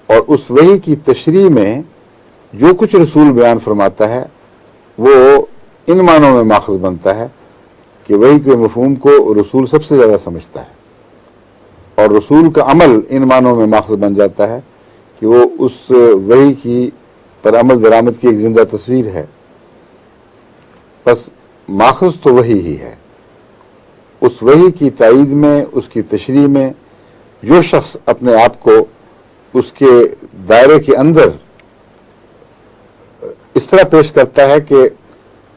اور اس وحی کی تشریح میں جو کچھ رسول بیان فرماتا ہے وہ ان معنوں میں ماخذ بنتا ہے کہ وحی کے مفہوم کو رسول سب سے زیادہ سمجھتا ہے، اور رسول کا عمل ان معنوں میں ماخذ بن جاتا ہے کہ وہ اس وحی کی پر عمل درآمد کی ایک زندہ تصویر ہے۔ بس ماخذ تو وحی ہی ہے۔ اس وحی کی تائید میں، اس کی تشریح میں جو شخص اپنے آپ کو اس کے دائرے کے اندر اس طرح پیش کرتا ہے کہ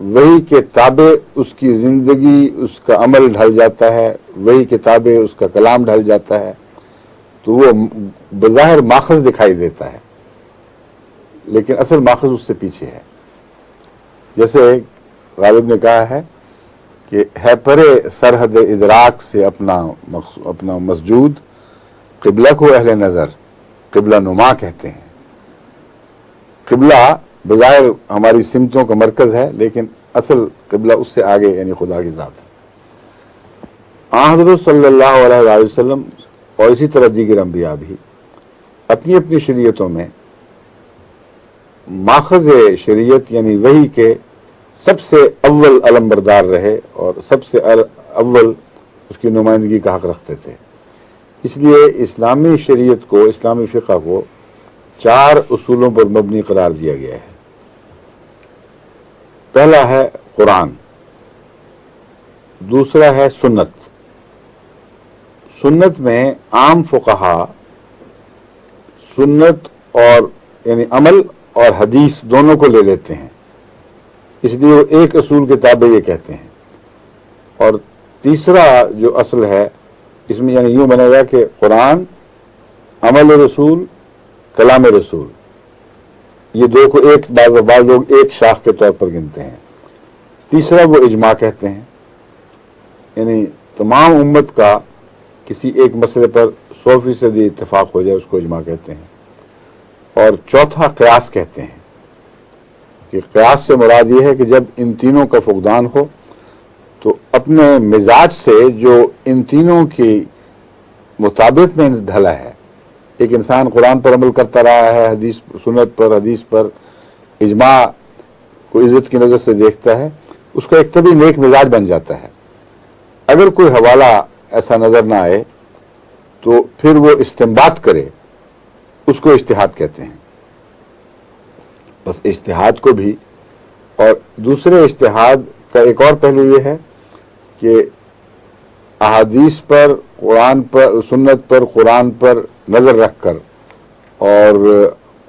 وحی کے تابع اس کی زندگی، اس کا عمل ڈھل جاتا ہے، وحی کے تابع اس کا کلام ڈھل جاتا ہے، تو وہ بظاہر ماخذ دکھائی دیتا ہے، لیکن اصل ماخذ اس سے پیچھے ہے۔ جیسے غالب نے کہا ہے کہ ہے پرے سرحد ادراک سے اپنا مسجود، قبلہ کو اہل نظر قبلہ نما کہتے ہیں۔ قبلہ بظاہر ہماری سمتوں کا مرکز ہے، لیکن اصل قبلہ اس سے آگے یعنی خدا کی ذات ہے۔ حضرت صلی اللہ علیہ وآلہ وسلم اور اسی طرح دیگر انبیاء بھی اپنی اپنی شریعتوں میں ماخذ شریعت یعنی وحی کے سب سے اول علمبردار رہے اور سب سے اول اس کی نمائندگی کا حق رکھتے تھے۔ اس لیے اسلامی شریعت کو، اسلامی فقہ کو 4 اصولوں پر مبنی قرار دیا گیا ہے۔ پہلا ہے قرآن، دوسرا ہے سنت۔ سنت میں عام فقہا سنت اور یعنی عمل اور حدیث دونوں کو لے لیتے ہیں، اس لیے وہ ایک اصول کے تابع یہ کہتے ہیں۔ اور تیسرا جو اصل ہے اس میں یعنی یوں بنے گا کہ قرآن، عمل رسول، کلام رسول، یہ دو کو ایک بعض لوگ ایک شاخ کے طور پر گنتے ہیں۔ تیسرا وہ اجماع کہتے ہیں، یعنی تمام امت کا کسی ایک مسئلے پر 100% اتفاق ہو جائے اس کو اجماع کہتے ہیں۔ اور چوتھا قیاس کہتے ہیں کہ قیاس سے مراد یہ ہے کہ جب ان تینوں کا فقدان ہو تو اپنے مزاج سے جو ان تینوں کی مطابق میں ڈھلا ہے، ایک انسان قرآن پر عمل کرتا رہا ہے، سنت پر، حدیث پر، اجماع کو عزت کی نظر سے دیکھتا ہے، اس کا ایک طبی نیک مزاج بن جاتا ہے۔ اگر کوئی حوالہ ایسا نظر نہ آئے تو پھر وہ استنباط کرے، اس کو اجتہاد کہتے ہیں۔ بس اجتہاد کو بھی، اور دوسرے اجتہاد کا ایک اور پہلو یہ ہے کہ احادیث پر، قرآن پر، سنت پر، قرآن پر نظر رکھ کر اور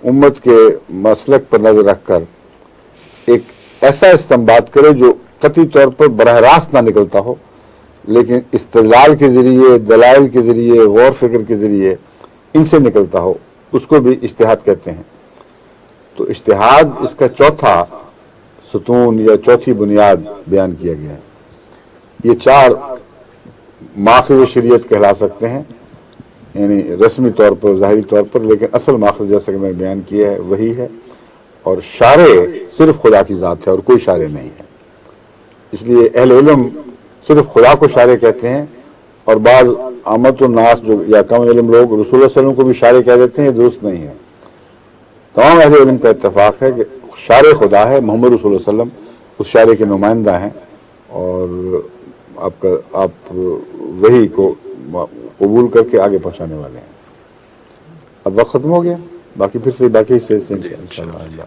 امت کے مسلک پر نظر رکھ کر ایک ایسا استنباط کرے جو قطعی طور پر براہ راست نہ نکلتا ہو، لیکن استدلال کے ذریعے، دلائل کے ذریعے، غور فکر کے ذریعے ان سے نکلتا ہو، اس کو بھی اجتہاد کہتے ہیں۔ تو اجتہاد اس کا چوتھا ستون یا چوتھی بنیاد بیان کیا گیا ہے۔ یہ 4 ماخذ شریعت کہلا سکتے ہیں، یعنی رسمی طور پر، ظاہری طور پر، لیکن اصل ماخذ جیسا کہ میں نے بیان کیا ہے وہی ہے، اور شارع صرف خدا کی ذات ہے اور کوئی شارع نہیں ہے۔ اس لیے اہل علم صرف خدا کو شارع کہتے ہیں، اور بعض عامت الناس جو یا کم علم لوگ رسول اللہ صلی اللہ علیہ وسلم کو بھی شارع کہہ دیتے ہیں، یہ درست نہیں ہے۔ تمام اہل علم کا اتفاق ہے کہ شارع خدا ہے، محمد رسول اللہ علیہ وسلم اس شارع کے نمائندہ ہیں، اور آپ وحی کو قبول کر کے آگے پہنچانے والے ہیں۔ اب وقت ختم ہو گیا، باقی پھر سے باقی حصے سے انشاءاللہ۔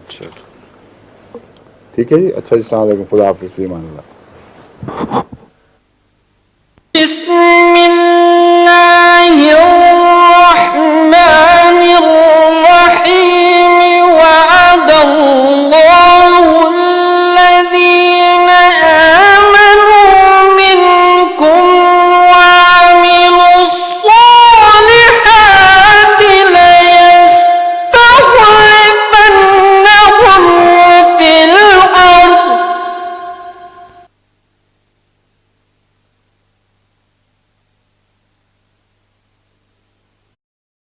ٹھیک ہے جی، اچھا جی، السلام علیکم، خدا حافظ، فی امان اللہ۔